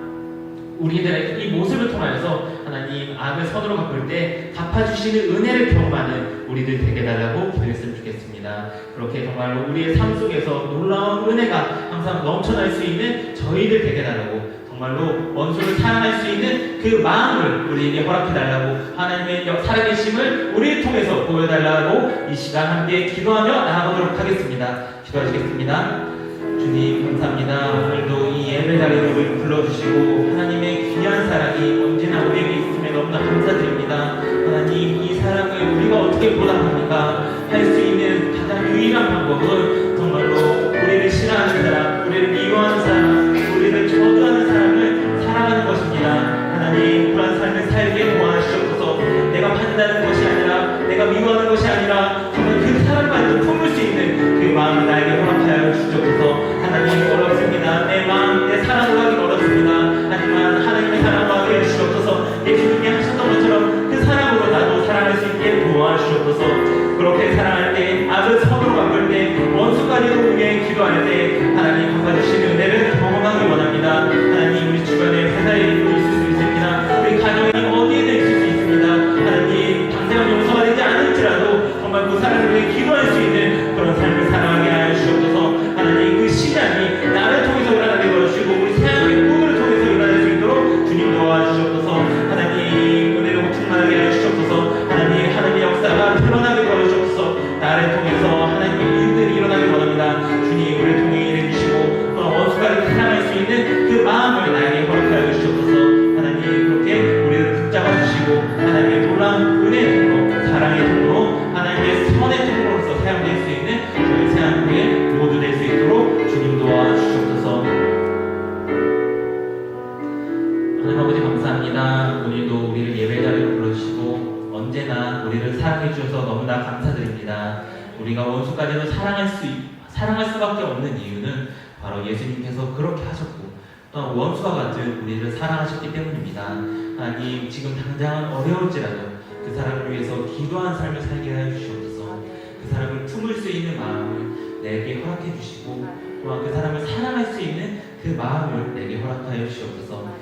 우리들의 이 모습을 통하여서 하나님 악을 선으로 갚을 때 갚아주시는 은혜를 경험하는 우리들 되게 해달라고 기도했으면 좋겠습니다. 그렇게 정말로 우리의 삶 속에서 놀라운 은혜가 항상 넘쳐날 수 있는 저희들 되게 해달라고, 정말로 원수를 사랑할 수 있는 그 마음을 우리에게 허락해달라고, 하나님의 살아계심을 우리를 통해서 보여달라고 이 시간 함께 기도하며 나아가도록 하겠습니다. 기도하시겠습니다. 주님 감사합니다. 오늘도 이 예배 자리를 불러주시고 하나님의 귀한 사랑이 언제나 우리에게 있음에 너무나 감사드립니다. 하나님, 이 사랑을 우리가 어떻게 보답합니까? 할 수 있는 가장 유일한 방법은 정말로 우리를 싫어하는 사람, 우리를 미워하는 사람, 우리를 저주하는 사람을 사랑하는 것입니다. 하나님, 그런 삶을 살게 도와주시옵소서. 내가 판단하는 것이 아니라, 내가 미워하는 것이 아니라 정말 그 사람만을 품을 수 있는 그 마음을 나에게 허락하여 주시옵소서. 하나님, 어렵습니다. 내 마음, 내 사랑을 하기 어렵습니다. 하지만 하나님의 사랑을 하게 해주시옵소서. 예수님이 하셨던 것처럼 그 사랑으로 나도 사랑할 수 있게 도와주시옵소서. 그렇게 사랑할 때, 악을 선으로 갚을 때, 원수까지도 위해 기도할 때 하나님 갚아주시는 은혜를 경험하기 원합니다. 하나님, 우리 주변에 회사에 있을 수 있습니다. 우리 가정이 어디에든 있을 수 있습니다. 하나님, 당장은 용서가 되지 않을지라도 정말 그 사람을 위해 기도할 수 있는 그런 삶을 살아가게 하여 주시옵소서. 하나님, 그 시작이 나를 통해서 일어나게 도와주시고 우리 새하나님의 모두를 통해서 일어날 수 있도록 주님 도와주시옵소서. 하나님, 은혜로 충만하게 하여 주시옵소서. 하나님, 하나님의 역사가 드러나게 도와주시옵소서. 나를 통해서 하나님의 일들이 일어나길 원합니다. 주님, 우리를 통해 일해 주시고 또 원수까지 사랑할 수 있는 그 마음을 나에게 허락하여 주시옵소서. 하나님, 그렇게 우리를 붙잡아 주시고 하나님의 놀라운 은혜의 통로, 사랑의 통로, 하나님의 선의 통로로서 사용될 수 있는 저희 새한국의 모두 될 수 있도록 주님 도와주시옵소서. 하나님 아버지 감사합니다. 오늘도 우리를 예배 자리로 불러주시고 언제나 우리를 사랑해 주셔서 너무나 감사드립니다. 우리가 원수까지도 사랑할 수밖에 없는 이유는 바로 예수님께서 그렇게 하셨고 또한 원수와 같은 우리를 사랑하셨기 때문입니다. 하나님, 지금 당장은 어려울지라도 그 사람을 위해서 기도한 삶을 살게 하여 주시옵소서. 그 사람을 품을 수 있는 마음을 내게 허락해 주시고 또한 그 사람을 사랑할 수 있는 그 마음을 내게 허락하여 주시옵소서.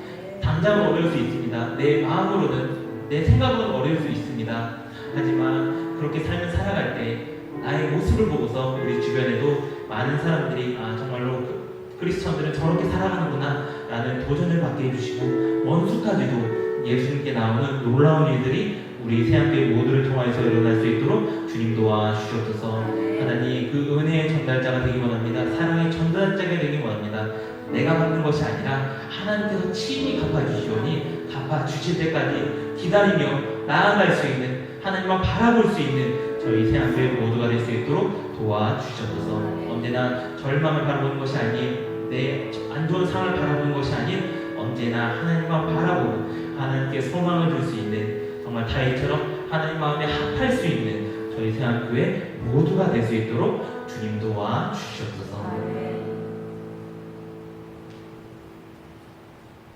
당장은 어려울 수 있습니다. 내 마음으로는, 내 생각으로는 어려울 수 있습니다. 하지만 그렇게 삶을 살아갈 때 나의 모습을 보고서 우리 주변에도 많은 사람들이 정말로 크리스천들은 저렇게 살아가는구나 라는 도전을 받게 해주시고 원수까지도 예수님께 나오는 놀라운 일들이 우리 새한교회 모두를 통하여서 일어날 수 있도록 주님 도와주시옵소서. 하나님, 그 은혜의 전달자가 되기 원합니다. 사랑의 전달자가 되기 원합니다. 내가 받는 것이 아니라 하나님께서 친히 갚아주시오니 갚아주실 때까지 기다리며 나아갈 수 있는, 하나님만 바라볼 수 있는 저희 새한교회 모두가 될 수 있도록 도와주시옵소서. 언제나 절망을 바라보는 것이 아닌, 내 안 좋은 상황을 바라보는 것이 아닌 언제나 하나님만 바라보고 하나님께 소망을 줄 수 있는, 정말 다윗처럼 하나님 마음에 합할 수 있는 저희 새한교회 모두가 될 수 있도록 주님 도와주시옵소서.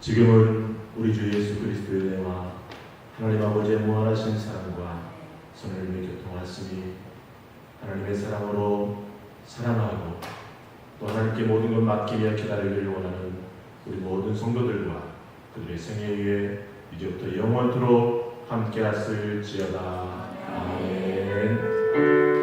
지금은 우리 주 예수 그리스도의 은혜와 하나님 아버지의 무한하신 사랑과 성령님의 교통하심이 하나님의 사랑으로 사랑하고 또 하나님께 모든 것 맡기며 기다리기를 원하는 우리 모든 성도들과 그들의 생애 위에 이제부터 영원토록 함께 하실지어다. 아멘.